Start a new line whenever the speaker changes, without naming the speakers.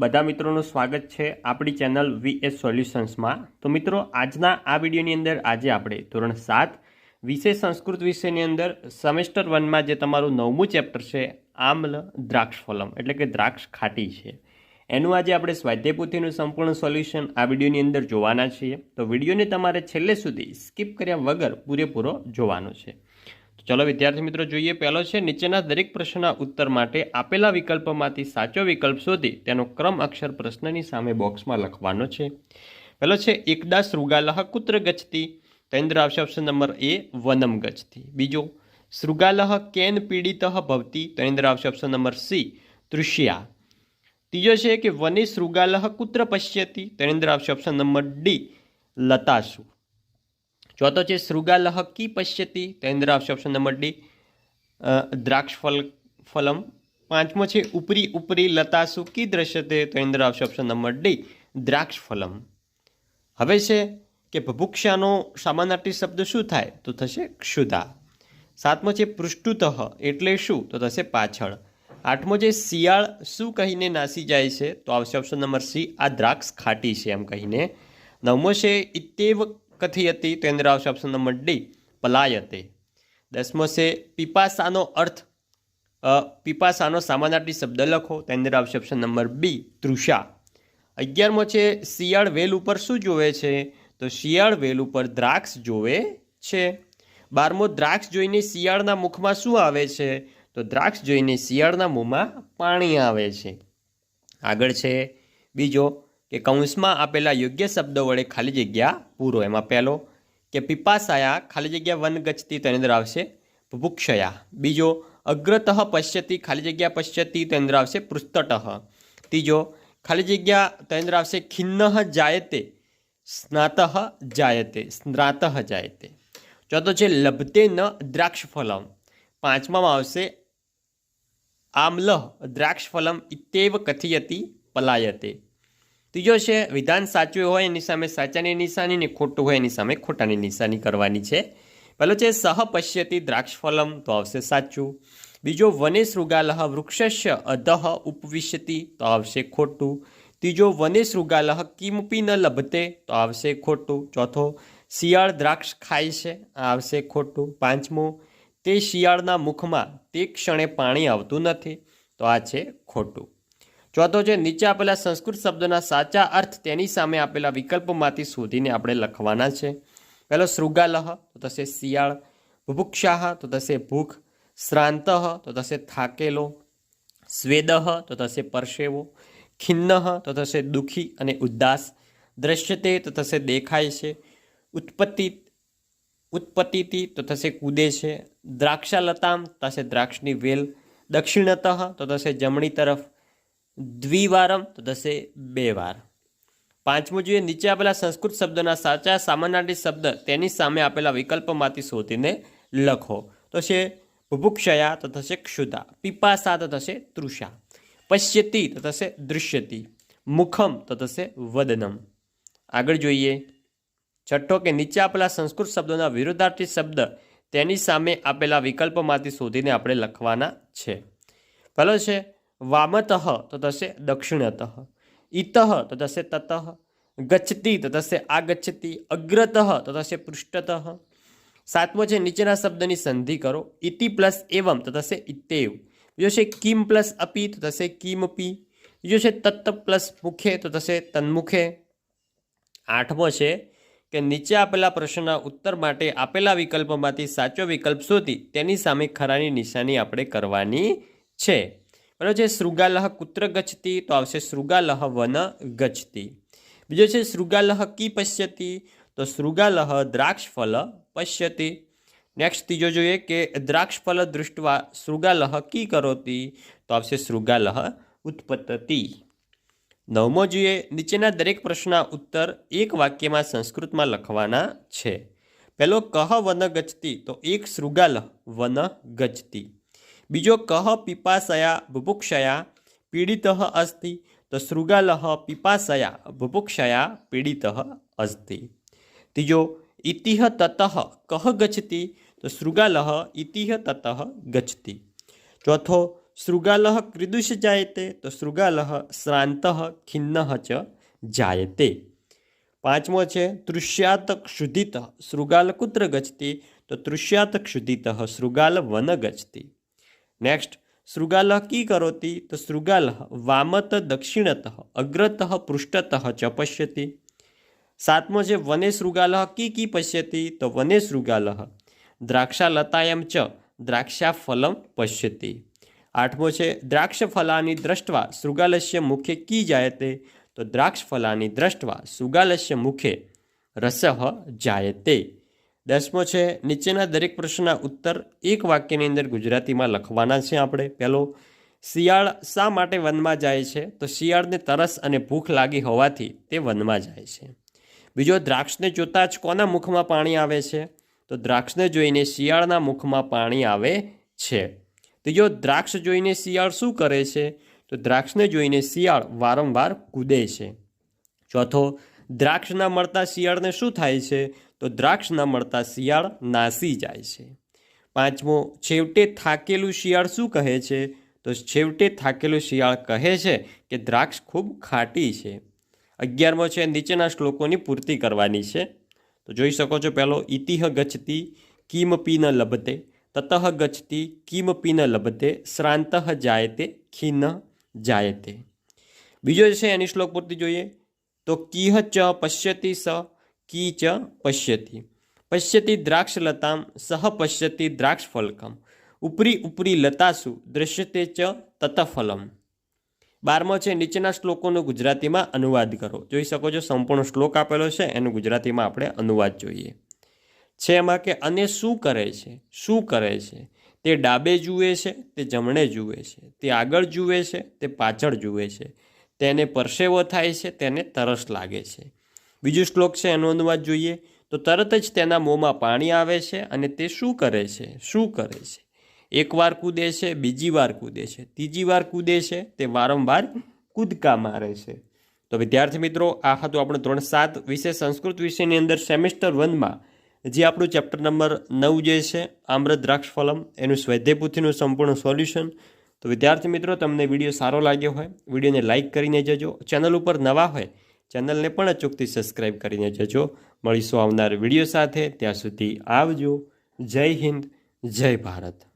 બધા મિત્રોનું સ્વાગત છે આપણી ચેનલ વીએસ સોલ્યુશન્સમાં। તો મિત્રો આજના આ વિડીયોની અંદર આજે આપણે ધોરણ 7 વિષય સંસ્કૃત વિષયની અંદર સેમેસ્ટર 1માં જે તમારું 9મું ચેપ્ટર છે આમ્લ દ્રાક્ષ ફલમ એટલે કે દ્રાક્ષ ખાટી છે એનું આજે આપણે સ્વાધ્યાય પોથીનું સંપૂર્ણ સોલ્યુશન આ વિડીયોની અંદર જોવાના છીએ। તો વિડીયોને તમારે છેલ્લે સુધી સ્કીપ કર્યા વગર પૂરેપૂરો જોવાનો છે। चलो विद्यार्थी मित्रों જોઈએ पहलो है नीचेना दरेक प्रश्नना उत्तर माटे आपेला विकल्पोमांथी साचो विकल्प शोधी तेनो क्रम अक्षर प्रश्ननी सामे बॉक्समां लखवानो छे। पहलो है एकदा शृगालः कुत्र गच्छति तो अंदर आवशे ऑप्शन नंबर ए वनम गच्छति। बीजो शृगालः केन पीड़ितः भवति तो अंदर आवशे ऑप्शन नंबर सी तृष्या। तीजो है कि वने शृगालः कुत्र पश्यति तो अंदर आवशे ऑप्शन नंबर डी लतासु। चौथो है शृगालः की पश्यति तो अंदर आवशे ऑप्शन नंबर डी द्राक्ष फलम। पांचमो है उपरी उपरी लतासु की दृश्यते तो अंदर आवशे ऑप्शन नंबर डी द्राक्ष फलम। हवे छे कि बुभुक्षानो समानार्थी शब्द शुं थाय तो थशे क्षुधा। सातमो है पृष्ठुतः एटले शुं तो थशे पाछळ। आठमो है शियाळ शुं कहीने नासी जाय छे तो आवशे ऑप्शन नंबर सी आ द्राक्ष खाटी छे एम कहीने। नवमो है इत्येव कथयति तो अंदर आवशे ऑप्शन नंबर डी पलायते। 10मो से पीपासानो अर्थ पीपासानो समानार्थी शब्द लखो तो अंदर आवशे ऑप्शन नंबर बी तृषा। 11मो है शियाळ वेल उपर शुं जोवे छे तो शियाळ वेल उपर द्राक्ष जोवे छे। 12मो द्राक्ष जोईने शियाळना मुखमां शुं आवे छे तो द्राक्ष जोईने शियाळना मोंमां पाणी आवे छे। आगळ छे बीजो कि कौंसमां आपेला योग्य शब्द वडे खाली जग्या पूरो। एमां पहेलो कि पीपासाया खाली जग्या वन गच्छति तो अंदर आवशे बुभुक्षया। बीजो अग्रतः पश्यति खाली जग्या पश्यति तो अंदर आवशे पृष्ठतः। तीजो खाली जग्या तो अंदर आवशे खिन्नः जायते स्नातः जायते स्नातः जायते। चौथो छे लभते न द्राक्षफलम। पांचमां आवशे आम्ल द्राक्षफलम इत्येव कथयति पलायते। तीजो है विधान साचुं होय एनी सामे साचानी निशानी ने खोटुं होय एनी सामे खोटानी निशानी करवानी छे। पहलो है सह पश्यति द्राक्षफलम तो आवशे साचुं। बीजो वने शृगालः वृक्षस्य अधः उपविशति तो आवशे खोटुं। तीजो वने शृगालः किमपि न लभते तो आवशे खोटुं। चौथो शियाळ द्राक्ष खाय छे आवशे खोटुं। पांचमो ते शियाळना मुखमां ते क्षणे पाणी आवतुं नथी तो आ छे खोटुं। चौथो है नीचे आपेला संस्कृत शब्दों साचा अर्थ तेनी सामे आपेला विकल्पोमांथी शोधीने आपणे लखवाना छे। पहलो शृगालः तो थशे शियाळ। बुभुक्षाः तो थशे भूख। श्रान्तः तो थशे थाकेलो। स्वेदः तो थशे परसेवो। खिन्नः तो थशे दुखी अने उदास। दृश्यते तो थशे देखाय छे। उत्पत्तिति तो थशे कूदे छे। द्राक्षालतां थशे द्राक्षनी वेल। दक्षिणतः तो थशे जमणी तरफ। द्विवारम तो थशे बे वार। पांचमो जो नीचे आपेला संस्कृत शब्दों साचा समानार्थी शब्द तेनी सामे आपेला विकल्पोमांथी शोधीने लखो तो छे बुभुक्षया तो थशे क्षुधा। पीपासा तो थशे तृषा। पश्यति तो थशे दृश्यति। मुखम तो थशे वदनम। आगळ जोईए छठ्ठो के नीचे आपेला संस्कृत शब्दों विरुद्धार्थी शब्द तेनी सामे आपेला विकल्पोमांथी शोधीने आपणे लखवाना छे। पहलो छे वामतः तो थशे दक्षिणतः। इतः तो थशे ततः। गच्छति तो थशे आगच्छति। अग्रतः तो थशे पृष्ठतः। सातमो है नीचेना शब्दनी संधि करो। इति प्लस एवं तो थशे इत्येव। बीजो छे किम प्लस अपि तो थशे किमपि। बीजो छे तत् प्लस मुखे तो थशे तन्मुखे। आठमो है कि नीचे आपेला प्रश्नना उत्तर माटे आपेला विकल्पोमांथी साचो विकल्प शोधी तेनी सामे खरानी निशानी आपणे करवानी छे। पहलो है शृगालः कुत्र गच्छति तो आवशे शृगालः वन गच्छति। बीजो है शृगालः की पश्यति तो शृगालः द्राक्षफल पश्यति। नेक्स्ट तीजो जोईए कि द्राक्षफल दृष्ट्वा शृगालः की करोति तो आवशे शृगालः उत्पत्ति। नवमो जोईए नीचेना दरेक प्रश्नना उत्तर एक वाक्य में संस्कृत में लखवाना छे। पहलो कह वन गच्छति तो एक शृगालः वन गच्छति। बीजो कह पीपासया बुभुक्षया पीड़ितः अस्ति तो शृगालः पीपासया बुभुक्षया पीड़ितः अस्ति। तीजो इतिह ततः कह गच्छति तो शृगालः इतिह ततः गच्छति। चौथो શૃગાલઃ ક્રીદુષ જાયતે, તો શૃગાલઃ શ્રાંતઃ ખિન્નઃ ચ જાયતે. પાંચમો છે તૃષ્યાત ક્ષુધિત શૃગાલ કુત્ર ગચ્છતિ, તો તૃષ્યાત ક્ષુધિત શૃગાલ વન ગચ્છતિ. નેક્સ્ટ શૃગાલઃ કી કરોતિ, તો શૃગાલઃ વામત દક્ષિણતઃ અગ્રતઃ પૃષ્ઠતઃ ચ પશ્યતિ. સાતમો છે વને શૃગાલઃ કી પશ્યતિ, તો વને શૃગાલઃ દ્રાક્ષાલતાયામ ચ દ્રાક્ષાફલમ પશ્યતિ. આઠમો છે દ્રાક્ષફલાની દ્રષ્ટવા શૃગાલસ્ય મુખે કી જાયતે, તો દ્રાક્ષફલાની દ્રષ્ટવા શૃગાલસ્ય મુખે રસઃ જાયતે. દસમો છે નીચેના દરેક પ્રશ્નના ઉત્તર એક વાક્યની અંદર ગુજરાતીમાં લખવાના છે આપણે. પહેલો, શિયાળ શા માટે વનમાં જાય છે, તો શિયાળને તરસ અને ભૂખ લાગી હોવાથી તે વનમાં જાય છે. બીજો, દ્રાક્ષને જોતાં જ કોના મુખમાં પાણી આવે છે, તો દ્રાક્ષને જોઈને શિયાળના મુખમાં પાણી આવે છે. ત્રીજો, દ્રાક્ષ જોઈને શિયાળ શું કરે છે, તો દ્રાક્ષને જોઈને શિયાળ વારંવાર કૂદે છે. ચોથો, દ્રાક્ષ ના મળતા શિયાળને શું થાય છે, તો દ્રાક્ષ ન મળતા શિયાળ નાસી જાય છે. પાંચમો, છેવટે થાકેલું શિયાળ શું કહે છે, તો છેવટે થાકેલું શિયાળ કહે છે કે દ્રાક્ષ ખૂબ ખાટી છે. 11મો છે નીચેના શ્લોકોની પૂર્તિ કરવાની છે. તો જોઈ શકો છો. પહેલો, ઇતિહ ગચ્છતિ કિમપી ન લભતે, તતઃ ગચ્છતિ કિમપી ન લભતે, શ્રાંતઃ જાયતે ખિન્ન જાયતે. બીજો છે એની શ્લોક પૂર્તિ જોઈએ. તો કિહ ચ પશ્યતિ સ કી ચ પશ્યતિ, પશ્યતિ દ્રાક્ષલતામ સહ પશ્યતિ દ્રાક્ષફલકમ, ઉપરી ઉપરી લતાસુ દૃશ્યતે ચ તતફલમ. 12મો છે નીચેના શ્લોકોનો ગુજરાતીમાં અનુવાદ કરો. જોઈ શકો છો સંપૂર્ણ શ્લોક આપેલો છે, એનો ગુજરાતીમાં આપણે અનુવાદ જોઈએ છે. એમાં કે અને શું કરે છે, શું કરે છે, તે ડાબે જુએ છે, તે જમણે જુએ છે, તે આગળ જુએ છે, તે પાછળ જુએ છે, તેને પરસેવો થાય છે, તેને તરસ લાગે છે. બીજો શ્લોક છે એનો અનુવાદ જોઈએ. તો તરત જ તેના મોંમાં પાણી આવે છે અને તે શું કરે છે, શું કરે છે, એકવાર કૂદે છે, બીજી વાર કૂદે છે, ત્રીજી વાર કૂદે છે, તે વારંવાર કૂદકા મારે છે. તો વિદ્યાર્થી મિત્રો, આ હતું આપણું ધોરણ 7 વિષય સંસ્કૃત વિષયની અંદર સેમેસ્ટર 1માં જે આપણું ચેપ્ટર નંબર 9 જે છે આમ્ર દ્રાક્ષફલમ, એનું સ્વાધ્યાય પોથીનું સંપૂર્ણ સોલ્યુશન. તો વિદ્યાર્થી મિત્રો, તમને વિડીયો સારો લાગ્યો હોય, વિડીયોને લાઇક કરીને જજો. ચેનલ ઉપર નવા હોય, ચેનલને પણ અચૂકથી સબસ્ક્રાઈબ કરીને જજો. મળીશું આવનાર વિડીયો સાથે. ત્યાં સુધી આવજો. જય હિન્દ, જય ભારત.